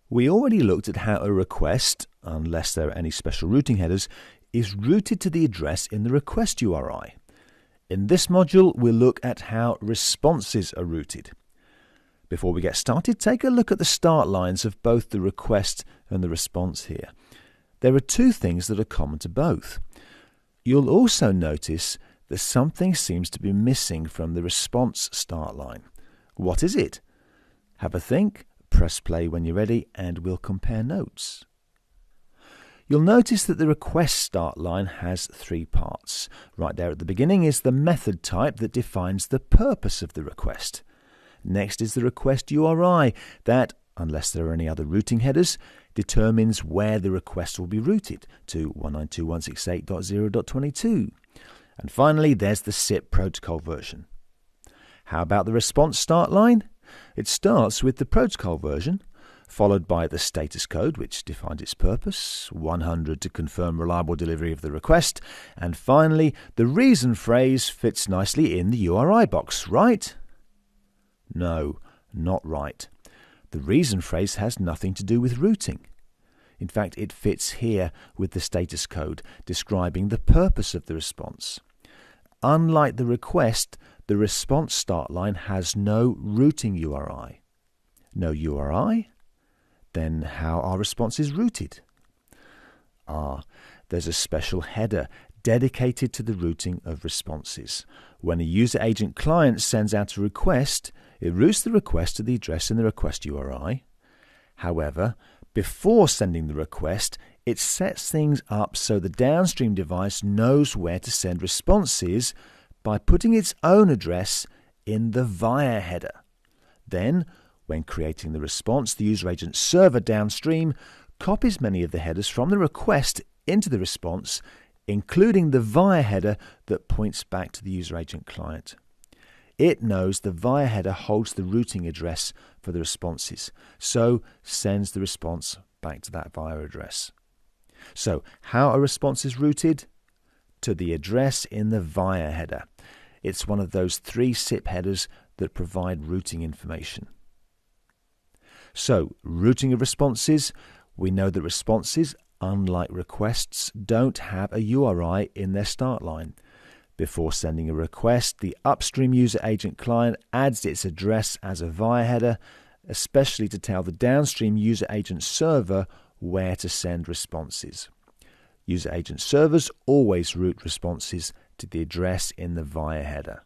We already looked at how a request, unless there are any special routing headers, is routed to the address in the request URI. In this module, we'll look at how responses are routed. Before we get started, take a look at the start lines of both the request and the response here. There are two things that are common to both. You'll also notice that something seems to be missing from the response start line. What is it? Have a think, press play when you're ready, and we'll compare notes. You'll notice that the request start line has three parts. Right there at the beginning is the method type that defines the purpose of the request. Next is the request URI that, unless there are any other routing headers, determines where the request will be routed to 192.168.0.22. And finally, there's the SIP protocol version. How about the response start line? It starts with the protocol version, followed by the status code, which defines its purpose, 100 to confirm reliable delivery of the request, and finally, the reason phrase fits nicely in the URI box, right? No, not right. The reason phrase has nothing to do with routing. In fact, it fits here with the status code describing the purpose of the response. Unlike the request, the response start line has no routing URI. No URI? Then how are responses routed? There's a special header dedicated to the routing of responses. When a user agent client sends out a request, it routes the request to the address in the request URI. However, before sending the request, it sets things up so the downstream device knows where to send responses by putting its own address in the via header. Then, when creating the response, the user agent server downstream copies many of the headers from the request into the response, including the via header that points back to the user agent client. It knows the via header holds the routing address for the responses, so sends the response back to that via address. So, how are responses routed? To the address in the via header. It's one of those three SIP headers that provide routing information. So, routing of responses. We know that responses, unlike requests, don't have a URI in their start line. Before sending a request, the upstream user agent client adds its address as a via header, especially to tell the downstream user agent server where to send responses. User agent servers always route responses to the address in the via header.